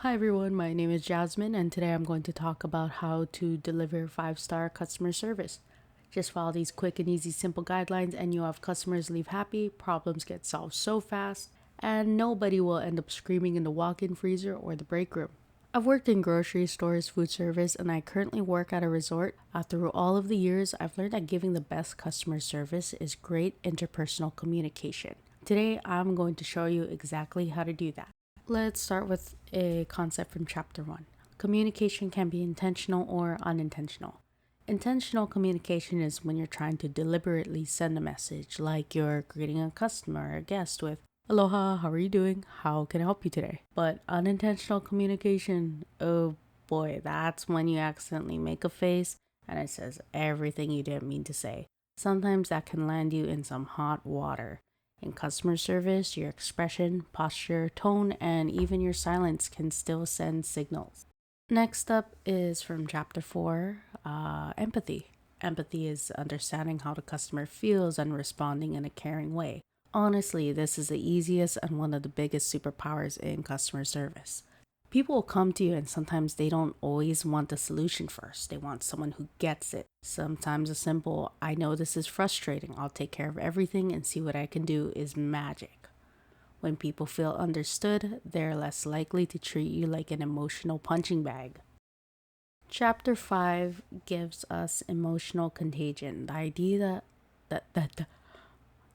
Hi everyone, my name is Jasmine, and today I'm going to talk about how to deliver 5-star customer service. Just follow these quick and easy simple guidelines, and you'll have customers leave happy, problems get solved so fast, and nobody will end up screaming in the walk in freezer or the break room. I've worked in grocery stores, food service, and I currently work at a resort. Through all of the years, I've learned that giving the best customer service is great interpersonal communication. Today, I'm going to show you exactly how to do that. Let's start with a concept from chapter 1. Communication can be intentional or unintentional. Intentional communication is when you're trying to deliberately send a message, like you're greeting a customer or a guest with, "Aloha, how are you doing? How can I help you today?" But unintentional communication, oh boy, that's when you accidentally make a face and it says everything you didn't mean to say. Sometimes that can land you in some hot water. In customer service, your expression, posture, tone, and even your silence can still send signals. Next up is from chapter 4, empathy. Empathy is understanding how the customer feels and responding in a caring way. Honestly, this is the easiest and one of the biggest superpowers in customer service. People will come to you, and sometimes they don't always want the solution first. They want someone who gets it. Sometimes a simple, "I know this is frustrating, I'll take care of everything and see what I can do," is magic. When people feel understood, they're less likely to treat you like an emotional punching bag. Chapter 5 gives us emotional contagion. The idea that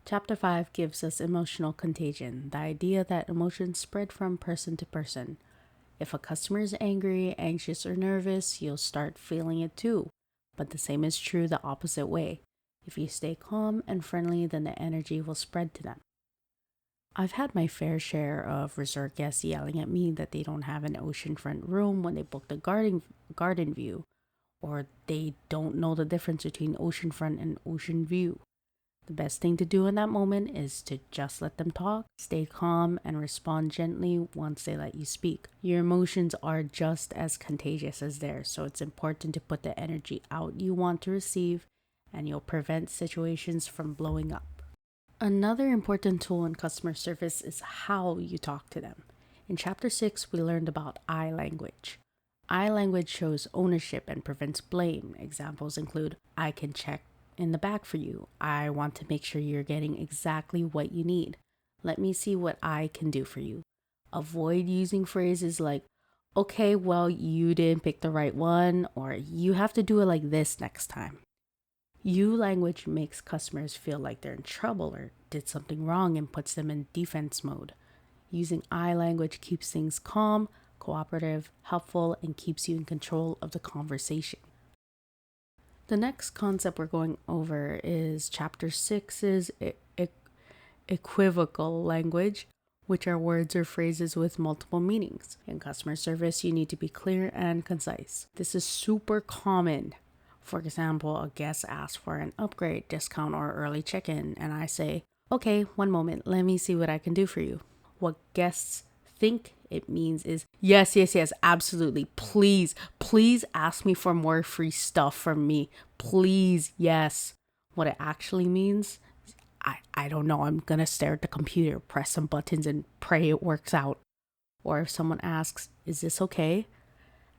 Chapter 5 gives us emotional contagion, the idea that emotions spread from person to person. If a customer is angry, anxious, or nervous, you'll start feeling it too. But the same is true the opposite way. If you stay calm and friendly, then the energy will spread to them. I've had my fair share of resort guests yelling at me that they don't have an oceanfront room when they booked a garden view, or they don't know the difference between oceanfront and ocean view. The best thing to do in that moment is to just let them talk, stay calm, and respond gently once they let you speak. Your emotions are just as contagious as theirs, so it's important to put the energy out you want to receive, and you'll prevent situations from blowing up. Another important tool in customer service is how you talk to them. In chapter 6, we learned about eye language. Eye language shows ownership and prevents blame. Examples include, "I can check in the back for you. I want to make sure you're getting exactly what you need. Let me see what I can do for you." Avoid using phrases like, "Okay, well, you didn't pick the right one," or "You have to do it like this next time." You language makes customers feel like they're in trouble or did something wrong and puts them in defense mode. Using I language keeps things calm, cooperative, helpful, and keeps you in control of the conversation. The next concept we're going over is chapter 6's equivocal language, which are words or phrases with multiple meanings. In customer service, you need to be clear and concise. This is super common. For example, a guest asks for an upgrade, discount, or early check-in, and I say, "Okay, one moment, let me see what I can do for you." What guests think it means is, "Yes, yes, yes, absolutely. Please ask me for more free stuff from me. Please, yes." What it actually means, I don't know. I'm going to stare at the computer, press some buttons, and pray it works out. Or if someone asks, "Is this okay?"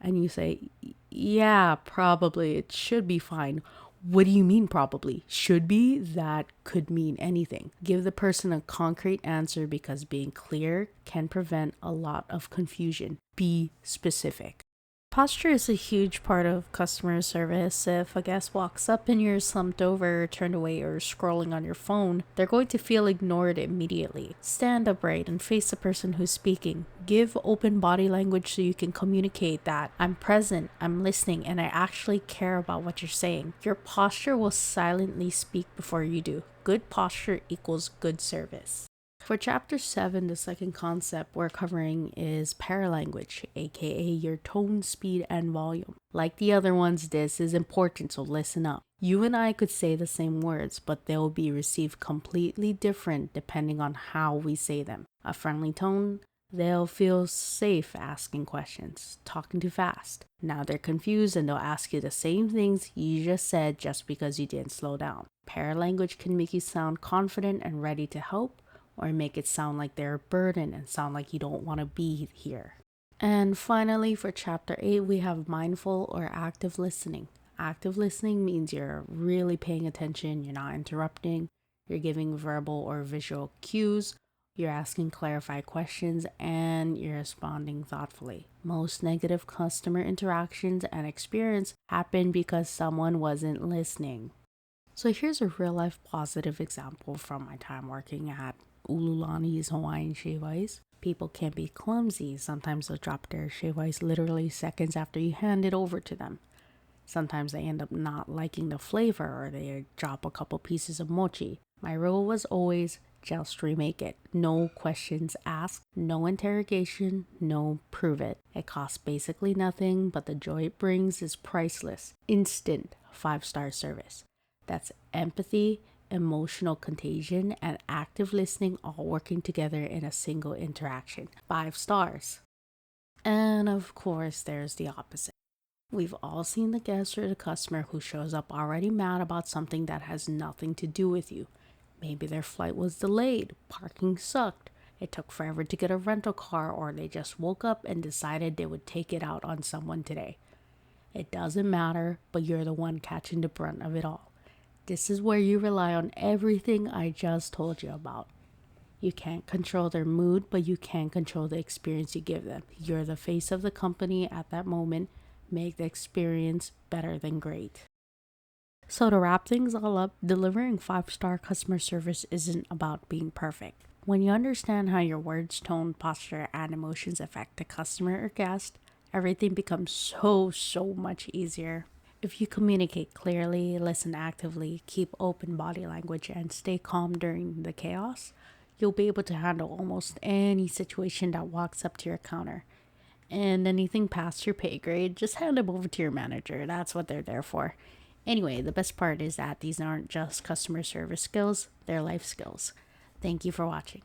and you say, "Yeah, probably. It should be fine." What do you mean, probably? Should be? That could mean anything. Give the person a concrete answer because being clear can prevent a lot of confusion. Be specific. Posture is a huge part of customer service. If a guest walks up and you're slumped over, turned away, or scrolling on your phone, they're going to feel ignored immediately. Stand upright and face the person who's speaking. Give open body language so you can communicate that "I'm present, I'm listening, and I actually care about what you're saying." Your posture will silently speak before you do. Good posture equals good service. For chapter 7, the second concept we're covering is paralanguage, aka your tone, speed, and volume. Like the other ones, this is important, so listen up. You and I could say the same words, but they'll be received completely different depending on how we say them. A friendly tone, they'll feel safe asking questions. Talking too fast, now they're confused and they'll ask you the same things you just said just because you didn't slow down. Paralanguage can make you sound confident and ready to help, or make it sound like they're a burden and sound like you don't want to be here. And finally, for chapter 8, we have mindful or active listening. Active listening means you're really paying attention, you're not interrupting, you're giving verbal or visual cues, you're asking clarified questions, and you're responding thoughtfully. Most negative customer interactions and experience happen because someone wasn't listening. So here's a real life positive example from my time working at Ululani's Hawaiian Shave Ice. People can be clumsy. Sometimes they'll drop their shave ice literally seconds after you hand it over to them. Sometimes they end up not liking the flavor or they drop a couple pieces of mochi. My rule was always just remake it. No questions asked, no interrogation, no prove it. It costs basically nothing, but the joy it brings is priceless. Instant 5-star service. That's empathy, emotional contagion, and active listening all working together in a single interaction. 5 stars. And of course, there's the opposite. We've all seen the guest or the customer who shows up already mad about something that has nothing to do with you. Maybe their flight was delayed, parking sucked, it took forever to get a rental car, or they just woke up and decided they would take it out on someone today. It doesn't matter, but you're the one catching the brunt of it all. This is where you rely on everything I just told you about. You can't control their mood, but you can control the experience you give them. You're the face of the company at that moment. Make the experience better than great. So to wrap things all up, delivering 5-star customer service isn't about being perfect. When you understand how your words, tone, posture, and emotions affect the customer or guest, everything becomes so much easier. If you communicate clearly, listen actively, keep open body language, and stay calm during the chaos, you'll be able to handle almost any situation that walks up to your counter. And anything past your pay grade, just hand them over to your manager. That's what they're there for. Anyway, the best part is that these aren't just customer service skills, they're life skills. Thank you for watching.